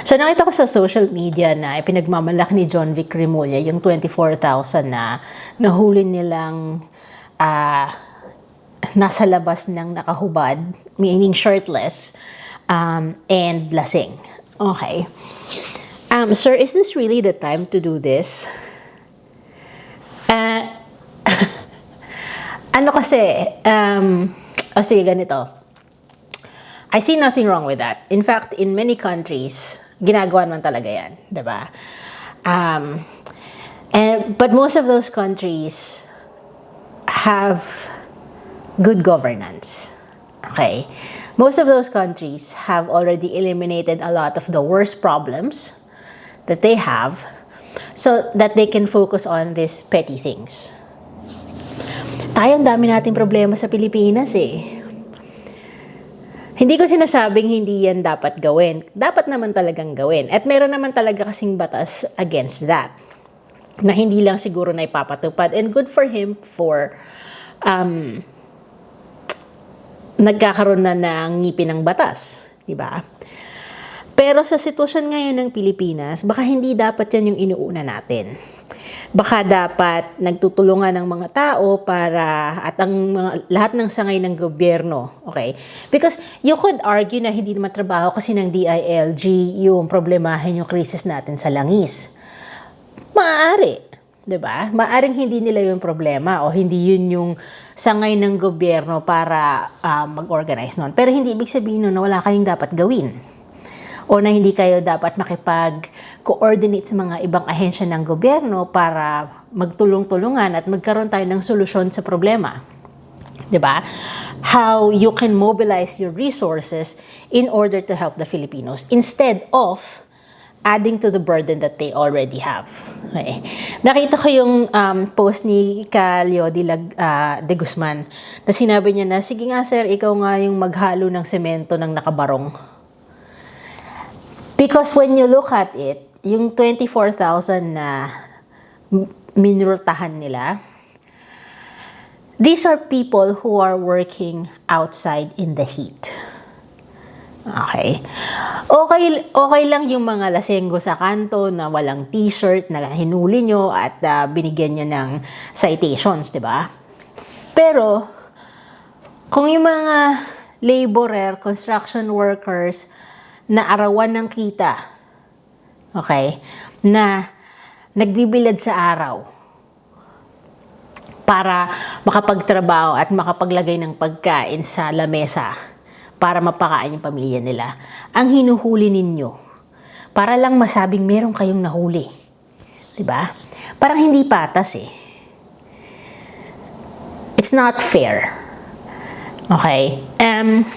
So nakita ko sa social media na ipinagmamalaki ni John Vic Remulla yung 24,000 na nahuli nilang nasa labas ng nakahubad, meaning shirtless, and lasing. Okay. Sir, is this really the time to do this? Ano kasi, sige, ganito. I see nothing wrong with that. In fact, in many countries, ginagawa man talaga yan, diba? But most of those countries have good governance. Okay? Most of those countries have already eliminated a lot of the worst problems that they have so that they can focus on these petty things. Tayo, ang dami nating problema sa Pilipinas eh. Hindi ko sinasabing hindi yan dapat gawin. Dapat naman talagang gawin. At meron naman talaga kasing batas against that. Na hindi lang siguro na ipapatupad. And good for him for nagkakaroon na ng ngipin ng batas. Diba? Pero sa sitwasyon ngayon ng Pilipinas, baka hindi dapat yan yung inuuna natin. Baka dapat nagtutulungan ng mga tao para at ang lahat ng sangay ng gobyerno, okay? Because you could argue na hindi naman trabaho kasi ng DILG yung problemahin yung krisis natin sa langis. Maaari, 'di ba? Maaring hindi nila yung problema o hindi yun yung sangay ng gobyerno para mag-organize noon. Pero hindi ibig sabihin na wala kayong dapat gawin. O na hindi kayo dapat makipag-coordinate sa mga ibang ahensya ng gobyerno para magtulong-tulungan at magkaroon tayo ng solusyon sa problema. 'Di ba? How you can mobilize your resources in order to help the Filipinos instead of adding to the burden that they already have. Okay. Nakita ko yung post ni Calio de Guzman na sinabi niya na, sige nga sir, ikaw nga yung maghalo ng semento ng nakabarong. Because when you look at it, yung 24,000 na minultahan nila, these are people who are working outside in the heat. Okay. Okay lang yung mga lasenggo sa kanto na walang t-shirt na hinuli nyo at binigyan nyo ng citations, di ba? Pero, kung yung mga laborer, construction workers, na arawan ng kita, okay, na nagbibilad sa araw para makapagtrabaho at makapaglagay ng pagkain sa lamesa para mapakain yung pamilya nila. Ang hinuhuli ninyo, para lang masabing meron kayong nahuli. Diba? Parang hindi patas eh. It's not fair. Okay? And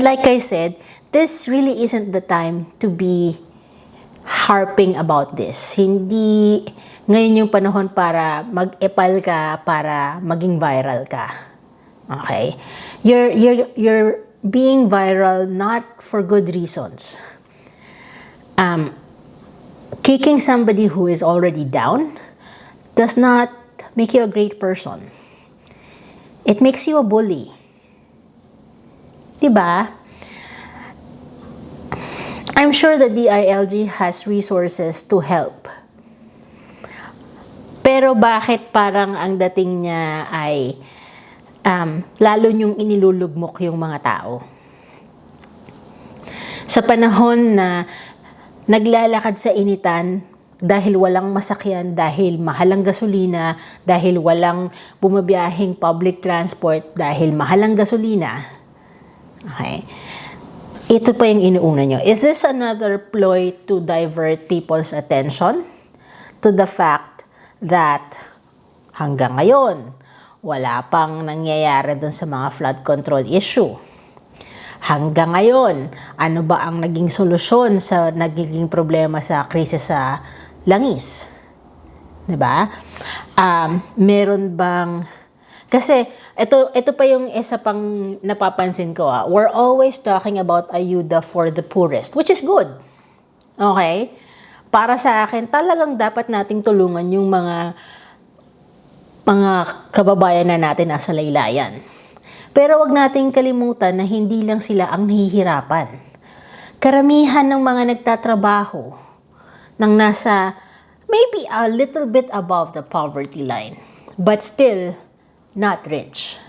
like I said, this really isn't the time to be harping about this. Hindi ngayon yung panahon para mag-epal ka, para maging viral ka. Okay? You're being viral not for good reasons. Kicking somebody who is already down does not make you a great person. It makes you a bully. Diba? I'm sure the DILG has resources to help. Pero bakit parang ang dating niya ay lalo niyong inilulugmok yung mga tao? Sa panahon na naglalakad sa initan dahil walang masakyan, dahil mahalang gasolina, dahil walang bumabiyahing public transport, dahil mahalang gasolina, okay, ito pa yung inuuna nyo. Is this another ploy to divert people's attention to the fact that hanggang ngayon, wala pang nangyayari dun sa mga flood control issue? Hanggang ngayon, ano ba ang naging solusyon sa nagiging problema sa krisis sa langis? Diba? Meron bang... Kasi, ito pa yung isa pang napapansin ko. We're always talking about ayuda for the poorest, which is good. Okay? Para sa akin, talagang dapat nating tulungan yung mga kababayan na natin nasa laylayan. Pero wag nating kalimutan na hindi lang sila ang nahihirapan. Karamihan ng mga nagtatrabaho nang nasa maybe a little bit above the poverty line, but still not rich.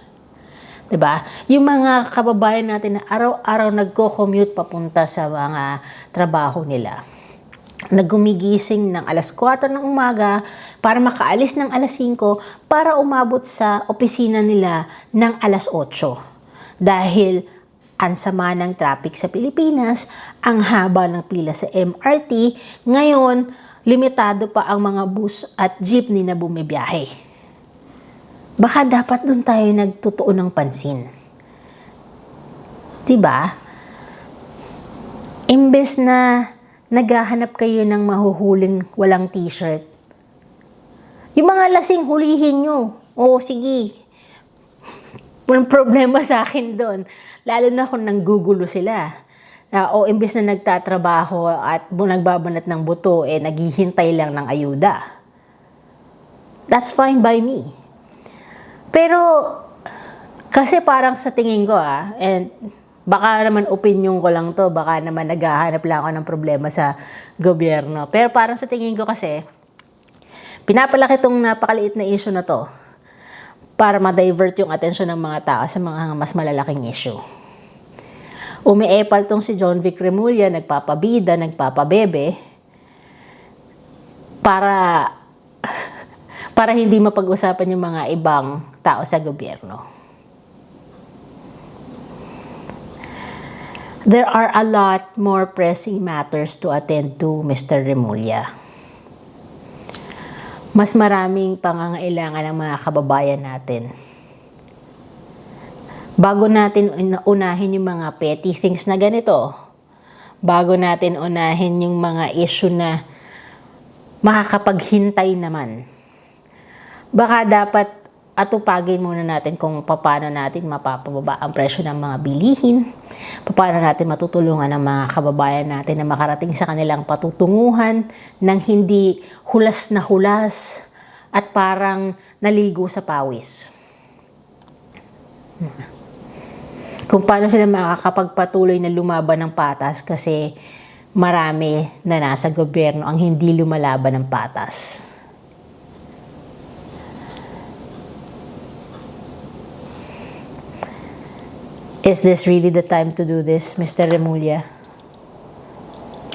'Di ba? Yung mga kababayan natin na araw-araw nagko-commute papunta sa mga trabaho nila. Naggumigising ng alas 4 ng umaga para makaalis ng alas 5 para umabot sa opisina nila ng alas 8. Dahil ang sama ng traffic sa Pilipinas, ang haba ng pila sa MRT, ngayon, limitado pa ang mga bus at jeepney na bumibiyahe. Baka dapat doon tayo nagtutuon ng pansin. Diba? Imbes na naghahanap kayo ng mahuhuling walang t-shirt, yung mga lasing hulihin nyo. O sige, walang problema sa akin doon. Lalo na kung nanggugulo sila. O imbes na nagtatrabaho at nagbabanat ng buto, naghihintay lang ng ayuda. That's fine by me. Pero, kasi parang sa tingin ko and baka naman opinion ko lang to, baka naman naghahanap lang ako ng problema sa gobyerno. Pero parang sa tingin ko kasi, pinapalaki tong napakaliit na issue na to para ma-divert yung atensyon ng mga tao sa mga mas malalaking issue. Umiepal tong si John Vic Remulla, nagpapabida, nagpapabebe, para hindi mapag-usapan yung mga ibang tao sa gobyerno. There are a lot more pressing matters to attend to, Mr. Remulla. Mas maraming pangangailangan ng mga kababayan natin. Bago natin unahin yung mga petty things na ganito, bago natin unahin yung mga issue na makakapaghintay naman, baka dapat atupagin muna natin kung paano natin mapapababa ang presyo ng mga bilihin, paano natin matutulungan ang mga kababayan natin na makarating sa kanilang patutunguhan nang hindi hulas na hulas at parang naligo sa pawis. Kung paano sila makakapagpatuloy na lumaban ng patas kasi marami na nasa gobyerno ang hindi lumalaban ng patas. Is this really the time to do this, Mr. Remulla?